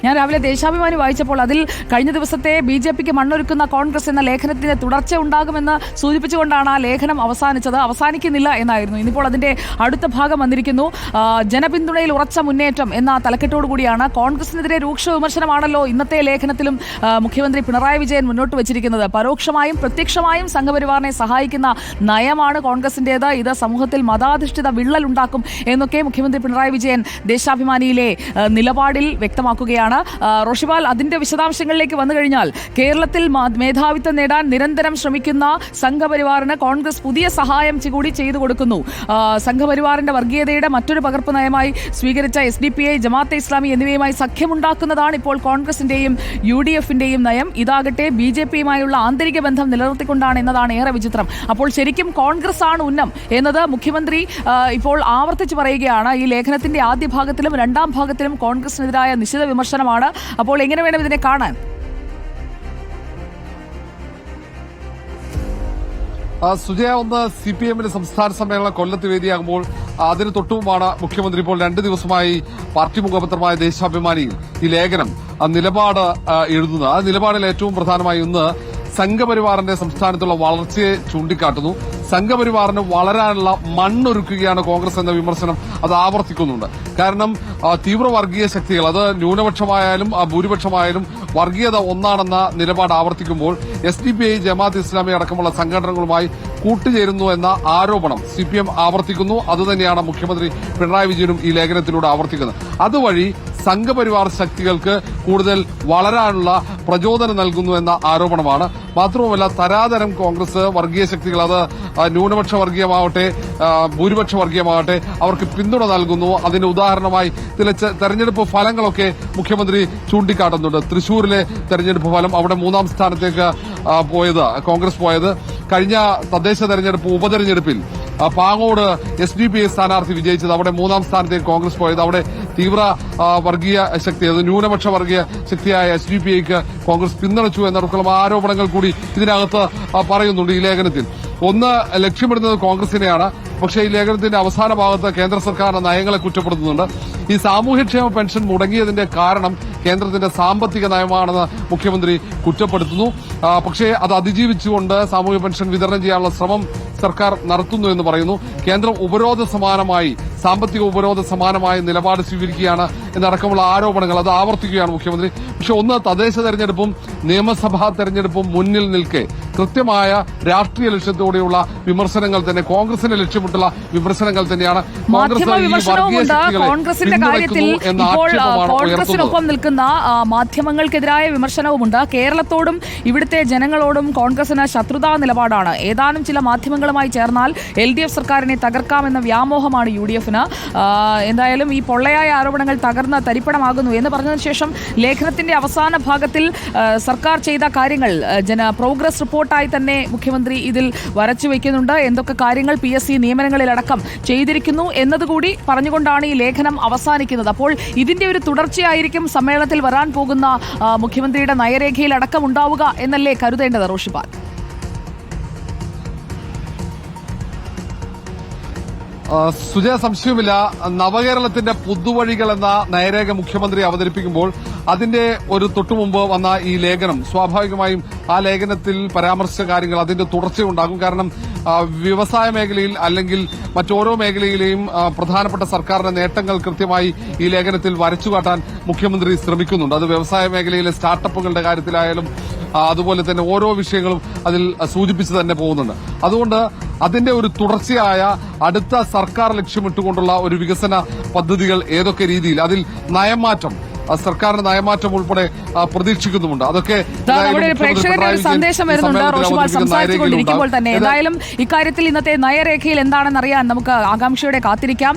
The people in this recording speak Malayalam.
ഞാൻ രാവിലെ ദേശാഭിമാനി വായിച്ചപ്പോൾ അതിൽ കഴിഞ്ഞ ദിവസത്തെ BJPക്ക് മണ്ണൊരുക്കുന്ന കോൺഗ്രസ് എന്ന ലേഖനത്തിന്റെ തുടർച്ച ഉണ്ടാകുമെന്ന് സൂചിപ്പിച്ചുകൊണ്ടാണ് ആ ലേഖനം അവസാനിക്കുന്നില്ല എന്നായിരുന്നു. ഇന്നിപ്പോൾ അതിന്റെ അടുത്ത ഭാഗം വന്നിരിക്കുന്നു. ജനപിന്തുണയിൽ ഉറച്ച മുന്നേറ്റം എന്ന തലക്കെട്ടോടു കൂടിയാണ്. കോൺഗ്രസിനെതിരെ രൂക്ഷ വിമർശനമാണല്ലോ ഇന്നത്തെ ലേഖനത്തിലും മുഖ്യമന്ത്രി പിണറായി വിജയൻ മുന്നോട്ട് വെച്ചിരിക്കുന്നത്. പരോക്ഷമായും പ്രത്യക്ഷമായും സംഘപരിവാറിനെ സഹായിക്കുന്ന നയമാണ് കോൺഗ്രസിന്റേത്. ഇത് സമൂഹത്തിൽ മതാധിഷ്ഠിത വിള്ളലുണ്ടാക്കും എന്നൊക്കെ മുഖ്യമന്ത്രി പിണറായി വിജയൻ ദേശാഭിമാനിയിലെ നിലപാടിൽ വ്യക്തമാക്കുകയാണ്. റോഷിപാൽ, അതിന്റെ വിശദാംശങ്ങളിലേക്ക് വന്നു കഴിഞ്ഞാൽ, കേരളത്തിൽ മേധാവിത്വം നേടാൻ നിരന്തരം ശ്രമിക്കുന്ന സംഘപരിവാറിന് കോൺഗ്രസ് പുതിയ സഹായം കൂടി ചെയ്തു കൊടുക്കുന്നു. സംഘപരിവാറിന്റെ വർഗീയതയുടെ മറ്റൊരു പകർപ്പ് നയമായി സ്വീകരിച്ച SDPI, ജമാഅത്തെ ഇസ്ലാമി എന്നിവയുമായി സഖ്യമുണ്ടാക്കുന്നതാണ് ഇപ്പോൾ കോൺഗ്രസിന്റെയും UDFന്റെയും നയം. ഇതാകട്ടെ BJPയുമായുള്ള ആന്തരിക ബന്ധം നിലനിർത്തിക്കൊണ്ടാണ് എന്നതാണ് ഏറെ വിചിത്രം. അപ്പോൾ ശരിക്കും കോൺഗ്രസ് ആണ് ഉന്നം എന്നത് മുഖ്യമന്ത്രി ഇപ്പോൾ ആവർത്തിച്ച് പറയുകയാണ്. ഈ ലേഖനത്തിന്റെ ആദ്യ ഭാഗത്തിലും രണ്ടാം ഭാഗത്തിലും കോൺഗ്രസിനെതിരായ നിശിത വിമർശനമാണ്. അപ്പോൾ എങ്ങനെ വേണം ഇതിനെ കാണാൻ? സുജയ, ഒന്ന് CPMന്റെ സംസ്ഥാന സമ്മേളനം കൊല്ലത്ത് വേദിയാകുമ്പോൾ അതിന് തൊട്ടുമുമ്പാണ് മുഖ്യമന്ത്രി ഇപ്പോൾ 2 ദിവസമായി പാർട്ടി മുഖപത്രമായ ദേശാഭിമാനിയിൽ ഈ ലേഖനം നിലപാട് എഴുതുന്നത്. ആ നിലപാടിൽ ഏറ്റവും പ്രധാനമായി ഒന്ന് സംഘപരിവാറിന്റെ സംസ്ഥാനത്തുള്ള വളർച്ചയെ ചൂണ്ടിക്കാട്ടുന്നു. സംഘപരിവാറിന് വളരാനുള്ള മണ്ണൊരുക്കുകയാണ് കോൺഗ്രസ് എന്ന വിമർശനം അത് ആവർത്തിക്കുന്നുണ്ട്. കാരണം തീവ്ര വർഗീയ ശക്തികൾ, അത് ന്യൂനപക്ഷമായാലും ഭൂരിപക്ഷമായാലും വർഗീയത ഒന്നാണെന്ന നിലപാട് ആവർത്തിക്കുമ്പോൾ SDPI, ജമാഅത്ത് ഇസ്ലാമി അടക്കമുള്ള സംഘടനകളുമായി കൂട്ടുചേരുന്നു എന്ന ആരോപണം CPM ആവർത്തിക്കുന്നു. അതുതന്നെയാണ് മുഖ്യമന്ത്രി പിണറായി വിജയനും ഈ ലേഖനത്തിലൂടെ ആവർത്തിക്കുന്നത്. അതുവഴി സംഘപരിവാർ ശക്തികൾക്ക് കൂടുതൽ വളരാനുള്ള പ്രചോദനം നൽകുന്നു എന്ന ആരോപണമാണ്. മാത്രവുമല്ല, തരാതരം കോൺഗ്രസ് വർഗീയ ശക്തികൾ, അത് ന്യൂനപക്ഷ വർഗീയമാവട്ടെ ഭൂരിപക്ഷ വർഗീയമാവട്ടെ, അവർക്ക് പിന്തുണ നൽകുന്നു. അതിന്റെ ഉദാഹരണമായി ചില തെരഞ്ഞെടുപ്പ് ഫലങ്ങളൊക്കെ മുഖ്യമന്ത്രി ചൂണ്ടിക്കാട്ടുന്നുണ്ട്. തൃശൂരിലെ തെരഞ്ഞെടുപ്പ് ഫലം, അവിടെ 3ാം സ്ഥാനത്തേക്ക് കോൺഗ്രസ് പോയത്. കഴിഞ്ഞ തദ്ദേശ തെരഞ്ഞെടുപ്പ് ഉപതെരഞ്ഞെടുപ്പിൽ പാങ്ങോട് SDPI സ്ഥാനാർത്ഥി വിജയിച്ചത്, അവിടെ 3ാം സ്ഥാനത്തേക്ക് കോൺഗ്രസ് പോയത്. അവിടെ തീവ്ര വർഗീയ ശക്തി, അത് ന്യൂനപക്ഷ വർഗീയ ശക്തിയായ SDPIക്ക് കോൺഗ്രസ് പിന്തുണച്ചു എന്നടക്കമുള്ള ആരോപണങ്ങൾ കൂടി ഇതിനകത്ത് പറയുന്നുണ്ട് ഈ ലേഖനത്തിൽ. ഒന്ന് ലക്ഷ്യമിടുന്നത് കോൺഗ്രസിനെയാണ്. പക്ഷേ ഈ ലേഖനത്തിന്റെ അവസാന ഭാഗത്ത് കേന്ദ്ര സർക്കാരിന്റെ നയങ്ങളെ കുറ്റപ്പെടുത്തുന്നുണ്ട്. ഈ സാമൂഹ്യക്ഷേമ പെൻഷൻ മുടങ്ങിയതിന്റെ കാരണം കേന്ദ്രത്തിന്റെ സാമ്പത്തിക നയമാണെന്ന് മുഖ്യമന്ത്രി കുറ്റപ്പെടുത്തുന്നു. പക്ഷേ അത് അതിജീവിച്ചുകൊണ്ട് സാമൂഹ്യ പെൻഷൻ വിതരണം ചെയ്യാനുള്ള ശ്രമം സർക്കാർ നടത്തുന്നു എന്ന് പറയുന്നു. കേന്ദ്രം സാമ്പത്തിക ഉപരോധ സമാനമായ നിലപാട് സ്വീകരിക്കുകയാണ് എന്നടക്കമുള്ള ആരോപണങ്ങൾ അത് ആവർത്തിക്കുകയാണ് മുഖ്യമന്ത്രി. പക്ഷെ ഒന്ന്, തദ്ദേശ തെരഞ്ഞെടുപ്പും നിയമസഭാ തെരഞ്ഞെടുപ്പും മുന്നിൽ നിൽക്കെ കൃത്യമായ രാഷ്ട്രീയ ലക്ഷ്യത്തോടെയുള്ള വിമർശനങ്ങൾ തന്നെ, കോൺഗ്രസിനെ ലക്ഷ്യമിട്ടുള്ള വിമർശനങ്ങൾ തന്നെയാണ് കോൺഗ്രസിന്റെ കാര്യത്തിൽ ഇപ്പോൾ കോൺഗ്രസിനൊപ്പം നിൽക്കുന്ന മാധ്യമങ്ങൾക്കെതിരായ വിമർശനവുമുണ്ട്. കേരളത്തോടും ഇവിടുത്തെ ജനങ്ങളോടും കോൺഗ്രസിന് ശത്രുതാ നിലപാടാണ്. ഏതാനും ചില മാധ്യമങ്ങളുമായി ചേർന്നാൽ LDF സർക്കാരിനെ തകർക്കാമെന്ന വ്യാമോഹമാണ് UDFന്. എന്തായാലും ഈ പൊള്ളയായ ആരോപണങ്ങൾ തകർന്ന് തരിപ്പണമാകുന്നു എന്ന് പറഞ്ഞതിനു ശേഷം ലേഖനത്തിന്റെ അവസാന ഭാഗത്തിൽ സർക്കാർ ചെയ്ത കാര്യങ്ങൾ പ്രോഗ്രസ് റിപ്പോർട്ടായി തന്നെ മുഖ്യമന്ത്രി ഇതിൽ വരച്ചു വയ്ക്കുന്നുണ്ട്. എന്തൊക്കെ കാര്യങ്ങൾ PSC നിയമനങ്ങളിലടക്കം ചെയ്തിരിക്കുന്നു എന്നതുകൂടി പറഞ്ഞുകൊണ്ടാണ് ഈ ലേഖനം അവസാനിക്കുന്നത്. അപ്പോൾ ഇതിന്റെ ഒരു തുടർച്ചയായിരിക്കും സമ്മേളനത്തിൽ വരാൻ പോകുന്ന മുഖ്യമന്ത്രിയുടെ നയരേഖയിൽ അടക്കം ഉണ്ടാവുക എന്നല്ലേ കരുതേണ്ടത് റോഷിപാൽ? സുജയ, സംശയമില്ല. നവകേരളത്തിന്റെ പുതുവഴികൾ എന്ന നയരേഖ മുഖ്യമന്ത്രി അവതരിപ്പിക്കുമ്പോൾ അതിന്റെ ഒരു തൊട്ടുമുമ്പ് വന്ന ഈ ലേഖനം, സ്വാഭാവികമായും ആ ലേഖനത്തിൽ പരാമർശിച്ച കാര്യങ്ങൾ അതിന്റെ തുടർച്ചയുണ്ടാകും. കാരണം വ്യവസായ മേഖലയിൽ അല്ലെങ്കിൽ മറ്റോരോ മേഖലയിലെയും പ്രധാനപ്പെട്ട സർക്കാരിന്റെ നേട്ടങ്ങൾ കൃത്യമായി ഈ ലേഖനത്തിൽ വരച്ചുകാട്ടാൻ മുഖ്യമന്ത്രി ശ്രമിക്കുന്നുണ്ട്. അത് വ്യവസായ മേഖലയിലെ സ്റ്റാർട്ടപ്പുകളുടെ കാര്യത്തിലായാലും അതുപോലെ തന്നെ ഓരോ വിഷയങ്ങളും അതിൽ സൂചിപ്പിച്ച് തന്നെ പോകുന്നുണ്ട്. അതുകൊണ്ട് അതിന്റെ ഒരു തുടർച്ചയായ അടുത്ത സർക്കാർ ലക്ഷ്യമിട്ടുകൊണ്ടുള്ള ഒരു വികസന പദ്ധതികൾ ഏതൊക്കെ രീതിയിൽ, അതിൽ നയമാറ്റം, സർക്കാരിന്റെ നയമാറ്റം ഉൾപ്പെടെ പ്രതീക്ഷിക്കുന്നുമുണ്ട്. അതൊക്കെ പ്രേക്ഷകരുടെ ഒരു സന്ദേശം വരുന്നുണ്ട് റോഷിപാൽ സംസാരിച്ചുകൊണ്ടിരിക്കുമ്പോൾ തന്നെ. ഏതായാലും ഇക്കാര്യത്തിൽ ഇന്നത്തെ നയരേഖയിൽ എന്താണെന്നറിയാൻ നമുക്ക് ആകാംക്ഷയോടെ കാത്തിരിക്കാം.